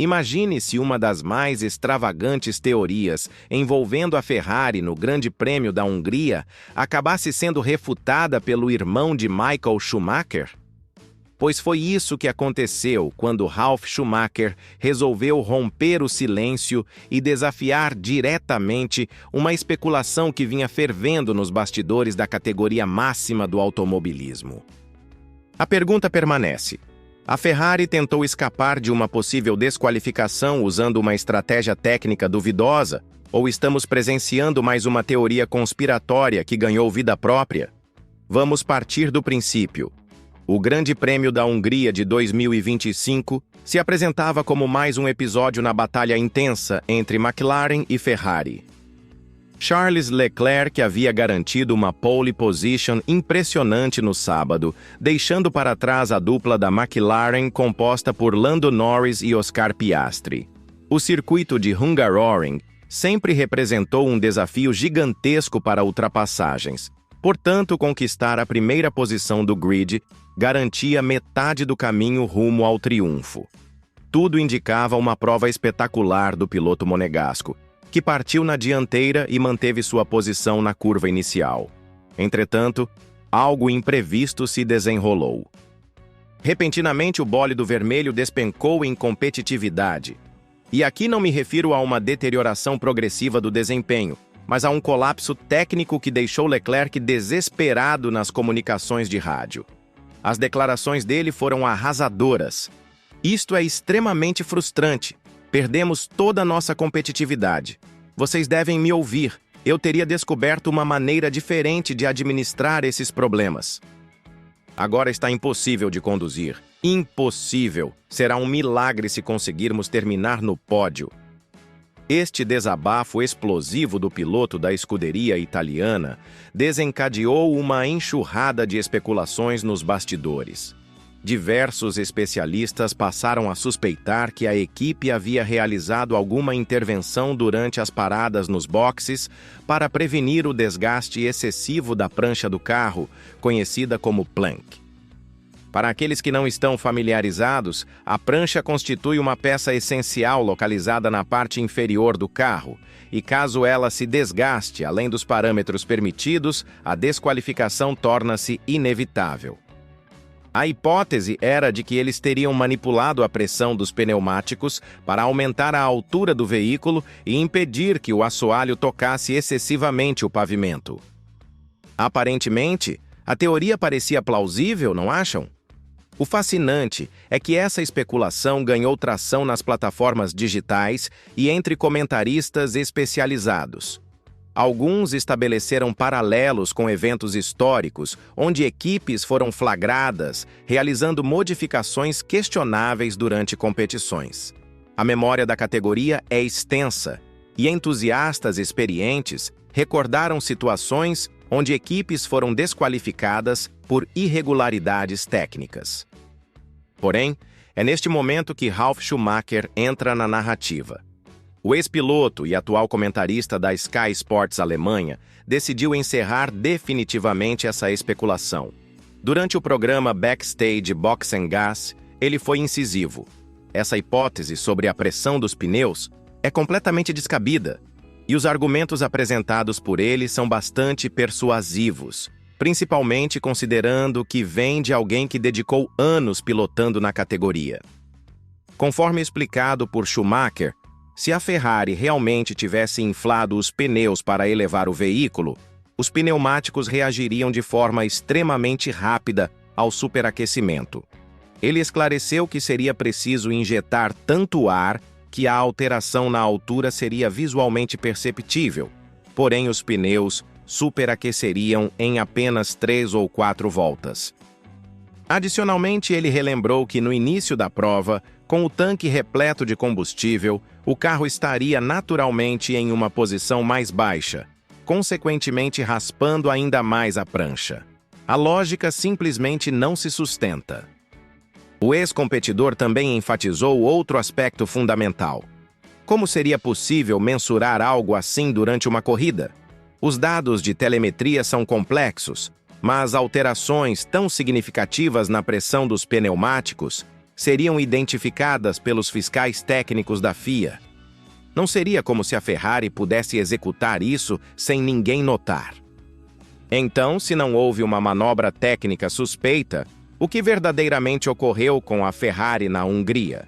Imagine-se uma das mais extravagantes teorias envolvendo a Ferrari no Grande Prêmio da Hungria acabasse sendo refutada pelo irmão de Michael Schumacher? Pois foi isso que aconteceu quando Ralf Schumacher resolveu romper o silêncio e desafiar diretamente uma especulação que vinha fervendo nos bastidores da categoria máxima do automobilismo. A pergunta permanece: a Ferrari tentou escapar de uma possível desqualificação usando uma estratégia técnica duvidosa, ou estamos presenciando mais uma teoria conspiratória que ganhou vida própria? Vamos partir do princípio. O Grande Prêmio da Hungria de 2025 se apresentava como mais um episódio na batalha intensa entre McLaren e Ferrari. Charles Leclerc havia garantido uma pole position impressionante no sábado, deixando para trás a dupla da McLaren composta por Lando Norris e Oscar Piastri. O circuito de Hungaroring sempre representou um desafio gigantesco para ultrapassagens. Portanto, conquistar a primeira posição do grid garantia metade do caminho rumo ao triunfo. Tudo indicava uma prova espetacular do piloto monegasco, que partiu na dianteira e manteve sua posição na curva inicial. Entretanto, algo imprevisto se desenrolou. Repentinamente, o bólido vermelho despencou em competitividade. E aqui não me refiro a uma deterioração progressiva do desempenho, mas a um colapso técnico que deixou Leclerc desesperado nas comunicações de rádio. As declarações dele foram arrasadoras. Isto é extremamente frustrante. Perdemos toda a nossa competitividade. Vocês devem me ouvir. Eu teria descoberto uma maneira diferente de administrar esses problemas. Agora está impossível de conduzir. Impossível. Será um milagre se conseguirmos terminar no pódio. Este desabafo explosivo do piloto da escuderia italiana desencadeou uma enxurrada de especulações nos bastidores. Diversos especialistas passaram a suspeitar que a equipe havia realizado alguma intervenção durante as paradas nos boxes para prevenir o desgaste excessivo da prancha do carro, conhecida como plank. Para aqueles que não estão familiarizados, a prancha constitui uma peça essencial localizada na parte inferior do carro, e caso ela se desgaste além dos parâmetros permitidos, a desqualificação torna-se inevitável. A hipótese era de que eles teriam manipulado a pressão dos pneumáticos para aumentar a altura do veículo e impedir que o assoalho tocasse excessivamente o pavimento. Aparentemente, a teoria parecia plausível, não acham? O fascinante é que essa especulação ganhou tração nas plataformas digitais e entre comentaristas especializados. Alguns estabeleceram paralelos com eventos históricos, onde equipes foram flagradas, realizando modificações questionáveis durante competições. A memória da categoria é extensa, e entusiastas experientes recordaram situações onde equipes foram desqualificadas por irregularidades técnicas. Porém, é neste momento que Ralf Schumacher entra na narrativa. O ex-piloto e atual comentarista da Sky Sports Alemanha decidiu encerrar definitivamente essa especulação. Durante o programa Backstage Box & Gas, ele foi incisivo. Essa hipótese sobre a pressão dos pneus é completamente descabida, e os argumentos apresentados por ele são bastante persuasivos, principalmente considerando que vem de alguém que dedicou anos pilotando na categoria. Conforme explicado por Schumacher, se a Ferrari realmente tivesse inflado os pneus para elevar o veículo, os pneumáticos reagiriam de forma extremamente rápida ao superaquecimento. Ele esclareceu que seria preciso injetar tanto ar que a alteração na altura seria visualmente perceptível, porém os pneus superaqueceriam em apenas 3 ou 4 voltas. Adicionalmente, ele relembrou que no início da prova, com o tanque repleto de combustível, o carro estaria naturalmente em uma posição mais baixa, consequentemente raspando ainda mais a prancha. A lógica simplesmente não se sustenta. O ex-competidor também enfatizou outro aspecto fundamental. Como seria possível mensurar algo assim durante uma corrida? Os dados de telemetria são complexos, mas alterações tão significativas na pressão dos pneumáticos seriam identificadas pelos fiscais técnicos da FIA. Não seria como se a Ferrari pudesse executar isso sem ninguém notar. Então, se não houve uma manobra técnica suspeita, o que verdadeiramente ocorreu com a Ferrari na Hungria?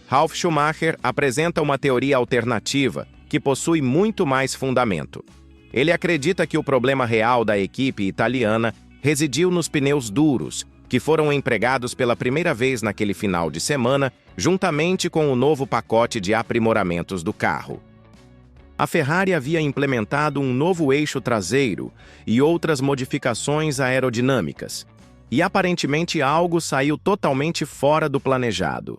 Ralf Schumacher apresenta uma teoria alternativa que possui muito mais fundamento. Ele acredita que o problema real da equipe italiana residiu nos pneus duros, que foram empregados pela primeira vez naquele final de semana, juntamente com o novo pacote de aprimoramentos do carro. A Ferrari havia implementado um novo eixo traseiro e outras modificações aerodinâmicas, e aparentemente algo saiu totalmente fora do planejado.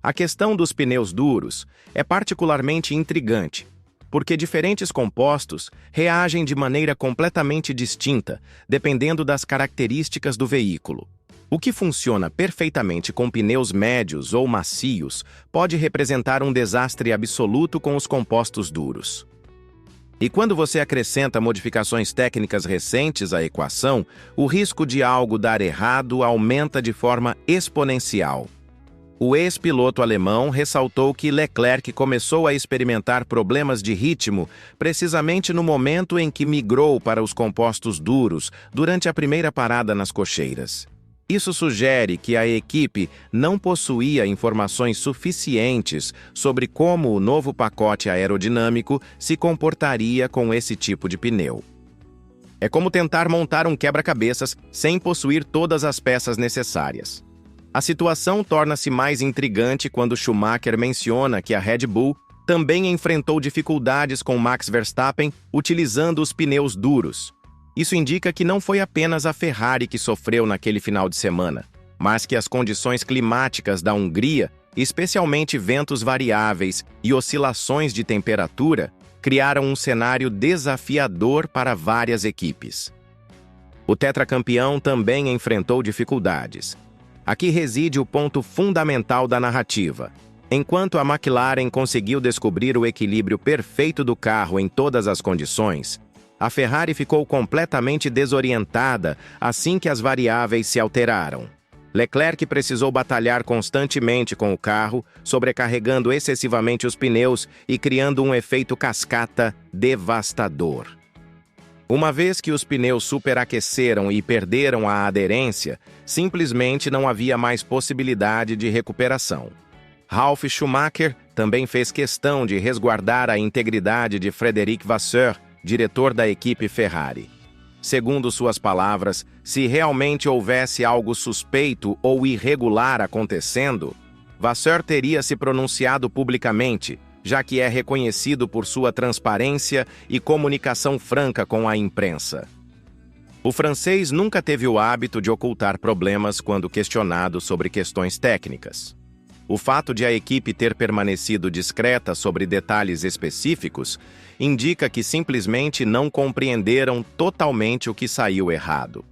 A questão dos pneus duros é particularmente intrigante, porque diferentes compostos reagem de maneira completamente distinta, dependendo das características do veículo. O que funciona perfeitamente com pneus médios ou macios pode representar um desastre absoluto com os compostos duros. E quando você acrescenta modificações técnicas recentes à equação, o risco de algo dar errado aumenta de forma exponencial. O ex-piloto alemão ressaltou que Leclerc começou a experimentar problemas de ritmo precisamente no momento em que migrou para os compostos duros durante a primeira parada nas cocheiras. Isso sugere que a equipe não possuía informações suficientes sobre como o novo pacote aerodinâmico se comportaria com esse tipo de pneu. É como tentar montar um quebra-cabeças sem possuir todas as peças necessárias. A situação torna-se mais intrigante quando Schumacher menciona que a Red Bull também enfrentou dificuldades com Max Verstappen utilizando os pneus duros. Isso indica que não foi apenas a Ferrari que sofreu naquele final de semana, mas que as condições climáticas da Hungria, especialmente ventos variáveis e oscilações de temperatura, criaram um cenário desafiador para várias equipes. O tetracampeão também enfrentou dificuldades. Aqui reside o ponto fundamental da narrativa. Enquanto a McLaren conseguiu descobrir o equilíbrio perfeito do carro em todas as condições, a Ferrari ficou completamente desorientada assim que as variáveis se alteraram. Leclerc precisou batalhar constantemente com o carro, sobrecarregando excessivamente os pneus e criando um efeito cascata devastador. Uma vez que os pneus superaqueceram e perderam a aderência, simplesmente não havia mais possibilidade de recuperação. Ralf Schumacher também fez questão de resguardar a integridade de Frédéric Vasseur, diretor da equipe Ferrari. Segundo suas palavras, se realmente houvesse algo suspeito ou irregular acontecendo, Vasseur teria se pronunciado publicamente, já que é reconhecido por sua transparência e comunicação franca com a imprensa. O francês nunca teve o hábito de ocultar problemas quando questionado sobre questões técnicas. O fato de a equipe ter permanecido discreta sobre detalhes específicos indica que simplesmente não compreenderam totalmente o que saiu errado.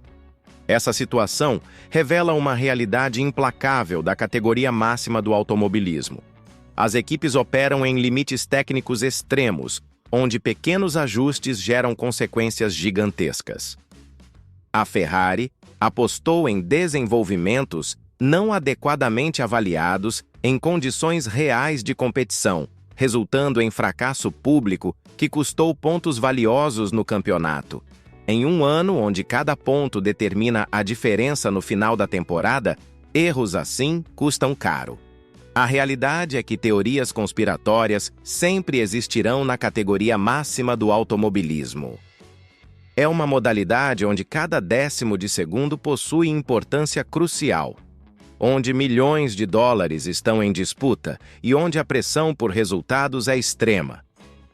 Essa situação revela uma realidade implacável da categoria máxima do automobilismo. As equipes operam em limites técnicos extremos, onde pequenos ajustes geram consequências gigantescas. A Ferrari apostou em desenvolvimentos não adequadamente avaliados em condições reais de competição, resultando em fracasso público que custou pontos valiosos no campeonato. Em um ano onde cada ponto determina a diferença no final da temporada, erros assim custam caro. A realidade é que teorias conspiratórias sempre existirão na categoria máxima do automobilismo. É uma modalidade onde cada décimo de segundo possui importância crucial, onde milhões de dólares estão em disputa e onde a pressão por resultados é extrema.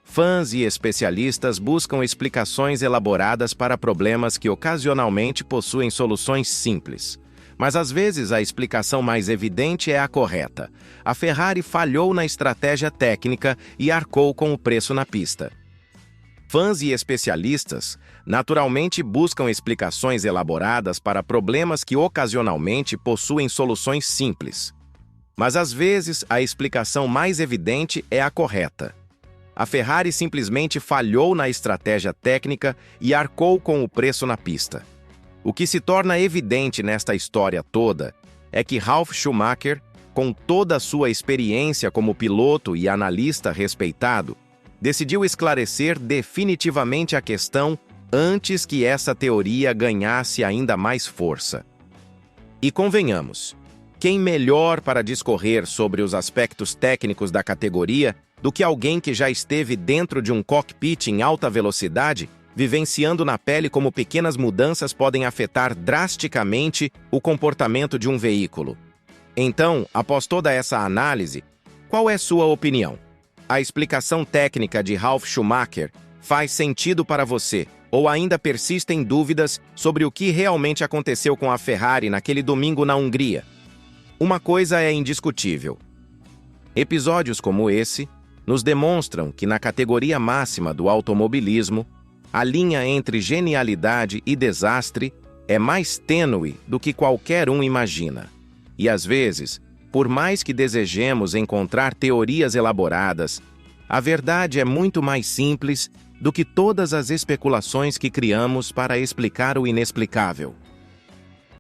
Fãs e especialistas buscam explicações elaboradas para problemas que ocasionalmente possuem soluções simples. Mas às vezes a explicação mais evidente é a correta. A Ferrari falhou na estratégia técnica e arcou com o preço na pista. Fãs e especialistas naturalmente buscam explicações elaboradas para problemas que ocasionalmente possuem soluções simples. Mas às vezes a explicação mais evidente é a correta. A Ferrari simplesmente falhou na estratégia técnica e arcou com o preço na pista. O que se torna evidente nesta história toda é que Ralf Schumacher com toda a sua experiência como piloto e analista respeitado, decidiu esclarecer definitivamente a questão antes que essa teoria ganhasse ainda mais força. E convenhamos, quem melhor para discorrer sobre os aspectos técnicos da categoria do que alguém que já esteve dentro de um cockpit em alta velocidade, vivenciando na pele como pequenas mudanças podem afetar drasticamente o comportamento de um veículo. Então, após toda essa análise, qual é sua opinião? A explicação técnica de Ralf Schumacher faz sentido para você, ou ainda persistem dúvidas sobre o que realmente aconteceu com a Ferrari naquele domingo na Hungria? Uma coisa é indiscutível. Episódios como esse nos demonstram que na categoria máxima do automobilismo, a linha entre genialidade e desastre é mais tênue do que qualquer um imagina. E às vezes, por mais que desejemos encontrar teorias elaboradas, a verdade é muito mais simples do que todas as especulações que criamos para explicar o inexplicável.